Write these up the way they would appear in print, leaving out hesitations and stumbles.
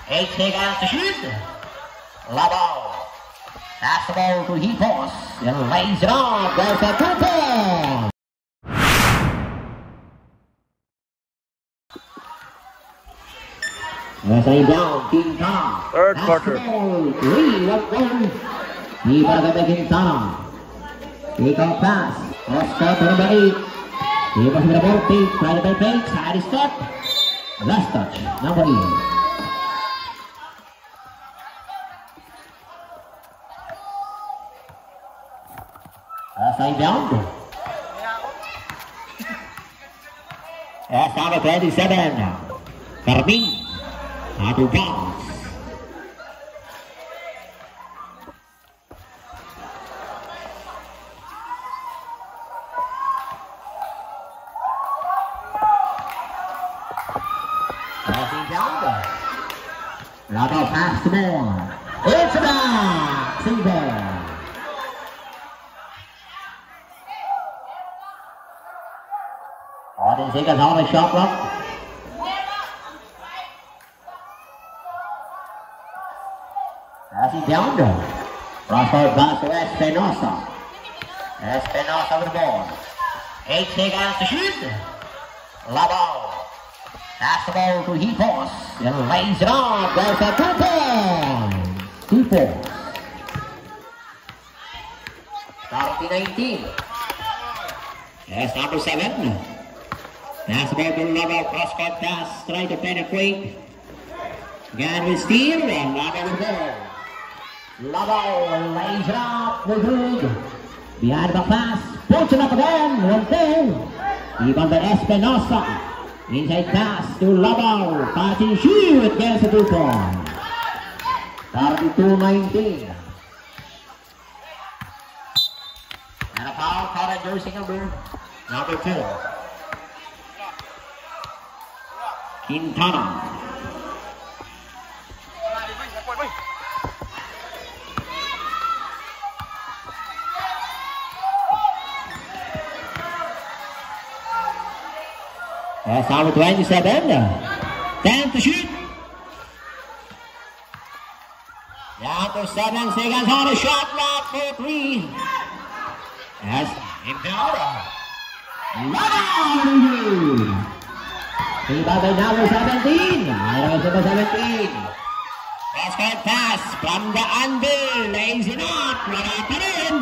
8 seconds to shoot. Labo. Pass the ball to Hipos. And lays it off. There's a 2 point. There's a down. Quintana. Third quarter. 3-1. Iba kay Quintana. Take off pass. Oscar to number 8. Hipos with the ball. Try to play. Side step. Last touch. Number 8. Side down. That's number 27. Carmin. Adu bounce. Passing down. Labo pass the ball. It's a back. Silver. Auden seconds on the shot clock. Passing down. Crossbar pass to Espinosa. Espinosa with the ball. 8 seconds to shoot. Labo. Pass the ball to Hipos. And lays it off. There's a 2 point. Hipos. 19. That's number 7. Pass the ball to Labo. Cross-court pass. Try to penetrate. Again with steal. And Labo with the ball. Labo lays it up. We're good. Behind the pass. Puts it up again. 1-2. Even the Espinosa. Inside pass to Labo. Passing shoot. Gets a 2 point. 32-19. And a foul called at jersey number 4. Quintana. That's number 27. 10 to shoot. Down to 7 seconds on the shot clock for 3. That's Impera. Labo. Ibabay number 17. Number 17. Cross-court pass from the anvil. Lays it up. Wala pa rin.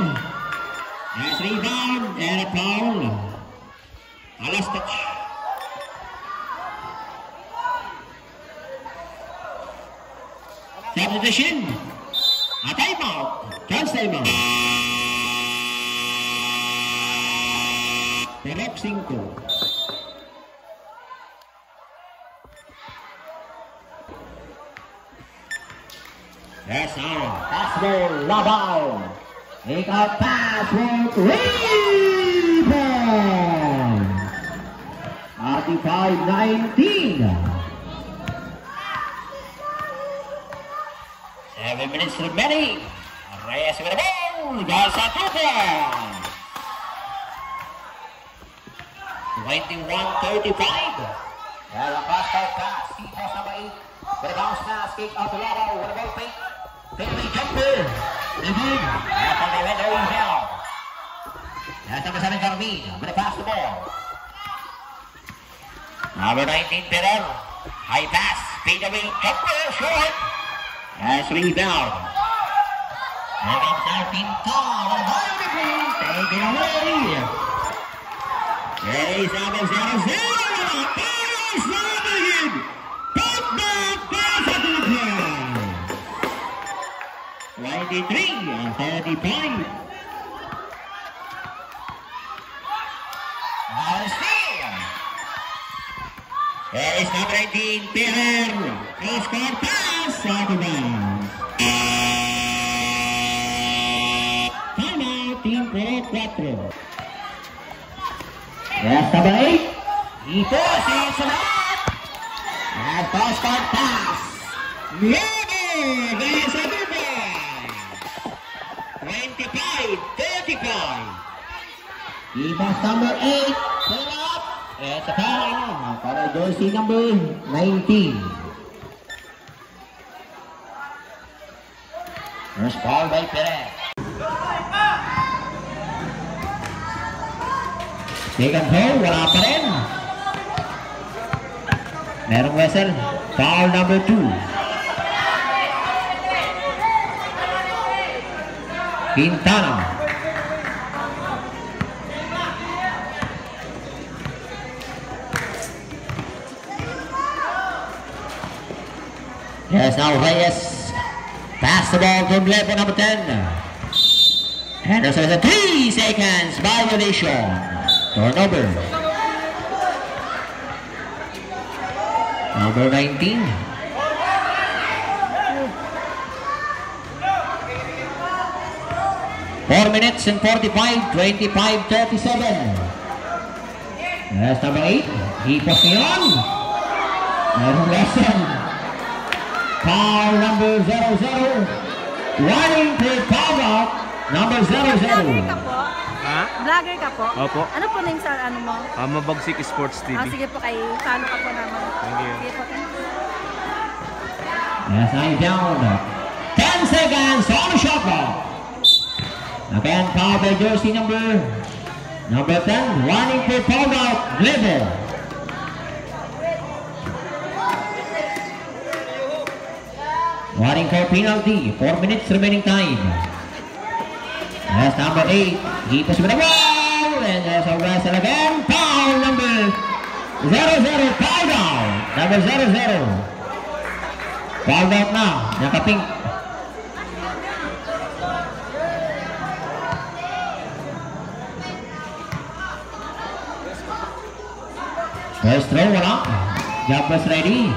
Nice rebound and a foul. Last touch. Substitution. A timeout. Chance timeout. Perok 5. Yes, pass ball, Labo. Take out pass with rebound. 35-19. 7 minutes remaining. Reyes with the ball. That's a 2 point. 21-35. There's a cross-court pass. Hipos number 8. With a bounce pass. Kick out to Labo. With a ball fake. Penalty jumper. Again. After they went there down. That's number 7 Carmin. With a pass the ball. Number 19 Perel. High pass. Fade away. Jumper. Short. That's rebound. And up there Pintal. And wonderful. Take it away. There is number 0-0. Paris Robin. Put back. Pass it to the 23-35. Now steal. There is number 19, Pierre. Cross-court pass out of bounds. Timeout, Team Pro 4. That's number 8. He forces it out. And cross-court pass. There's a 25-35. Hipos number 8. Pull up. It's a foul. For the jersey number 19. First ball by Perez. Second foul, wala pa rin. Merong whistle. Foul number 2. Quintana. Yes, now Reyes. Pass the ball to level number 10. Henderson has a 3 seconds violation. Turnover. Number 19. Four minutes and 45, 25, 37. That's number 8. He puts me on. Merong lesson. Foul number 00. Warning to foul out. Number 00. Vlogger ka po? Ha? Vlogger ka po? Opo. Ano po nang sa ano mo? Mabagsik Sports TV. Sige po kay follow ka po naman. Thank you. Sige po. Yes, I'm down. 10 seconds on the shot clock. Again, foul by jersey number 10. Warning for foul out. Level. Warning for penalty. 4 minutes remaining time. That's number 8. He puts with the ball. And there's a wrestle again. Foul number 00. Foul out. Number 00. Foul out na. Nakapink. First throw, wala. Jobless ready.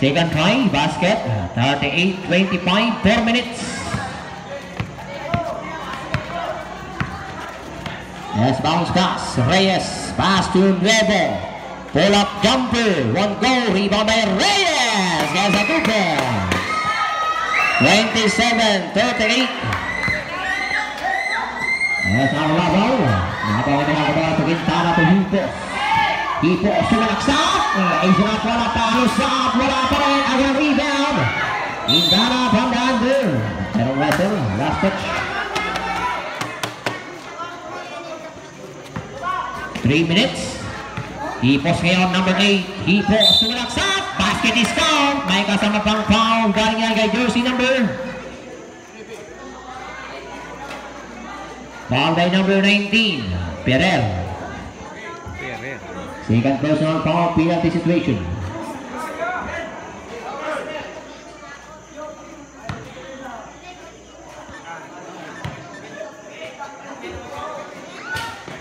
Second try, basket, 38-25, 4 minutes. Yes, bounce pass, Reyes, pass to Nuevo. Pull up jumper, one goal, rebound by Reyes. There's a 2 point. 27-38. Yes, ang labaw. Labaw na nakagawa sa Quintana to Hipos. Hipos sumalaksak. Isunat wala pa. Lusap. Wala pa rin. Agang rebound. Quintana from the under. Pero wrestle. Last touch. 3 minutes. Hipos ngayon, number 8. Hipos sumalaksak. Basket is count. May kasama pang foul. Galing yan kay jersey number. Foul by number 19. Perer. Second personal foul, penalty situation.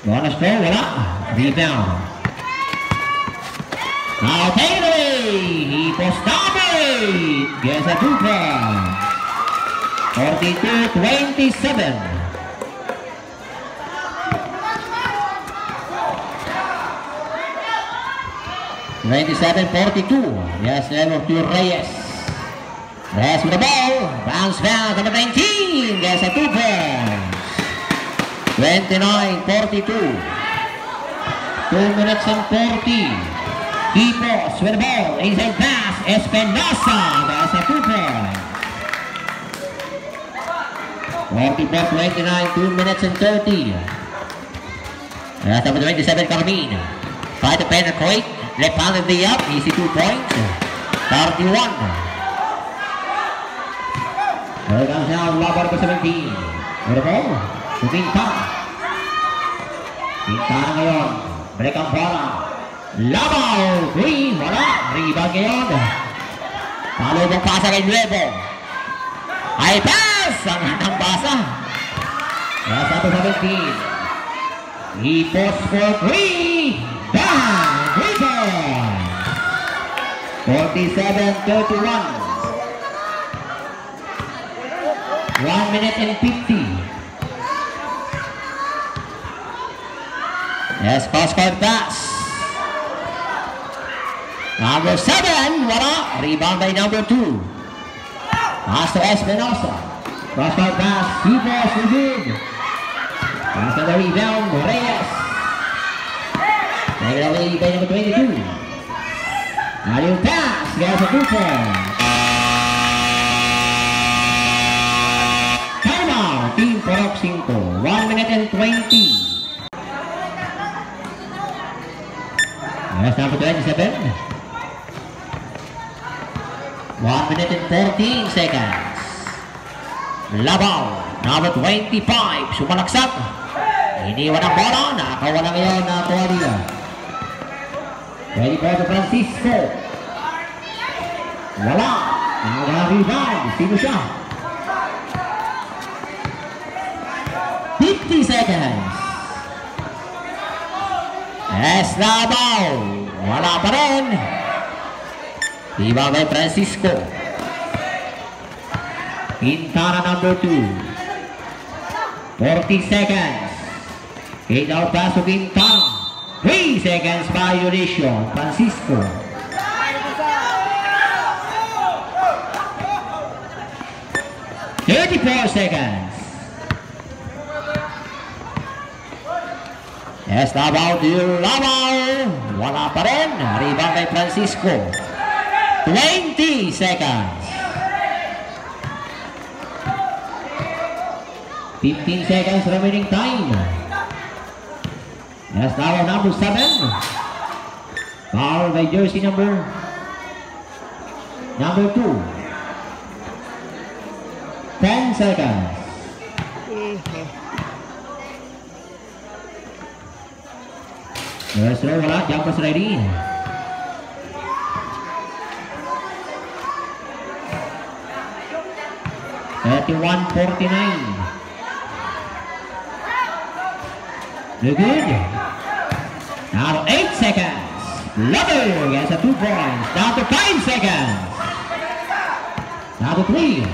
Bonus throw, wala. Rebound. Now take it away. He posts number 8. Gets a 2 point. 42-27. 97-42. Yes, level to Reyes. Reyes with the ball. Bounce back, number 19. Gets a 2 points. 29-42. 2 minutes and 40. Hipos with the ball. Inside pass. Espinosa. That's a 2 points. 44-29. 2 minutes and 30. That's number 27, Carmine. Try to penetrate. Left hand of the up, easy 2 points. 31. Here comes now Labar for 17. With the ball, to Quintana. Quintana ngayon, break ang bola. Labar, 3, wala. Rebound ngayon. Follow bang pasa kay Nuevo. Ay pass! Ang hatang pasa. Nasa to 17. He posts for 3. Down! 47-31. 1 minute and 50. Yes, cross-court pass. Number 7, wala. Rebound by number 2. Pass to Espinosa. Cross-court pass. Hipos, good. Pass to the rebound, Reyes. Clear away by number 22. And yung pass. There's a 2 point. Timeout. Team Porok 5. 1 minute and 20. There's number 27. 1 minute and 14 seconds. Labaw. Number 25. Sumalaksak. Iniwan ang bola. Nakawa na ngayon na Tualia. Ready for the Francisco. Wala. Naka-rebound. Sino siya? 50 seconds. Labaw. Wala pa rin. Diba kay Francisco. Quintana number 2. 40 seconds. Hit out pass to Quintana. 3 seconds violation. Francisco. $34 seconds. Labaw. Wala pa rin. Rebound kay Francisco. 20 seconds. 15 seconds remaining time. Labaw number 7. Foul by jersey number 2. 10 seconds. First throw, wala. Jumpers ready. $31-49. Good. Now 8 seconds. Lover gets a 2 points. Down to 5 seconds. Down to 3.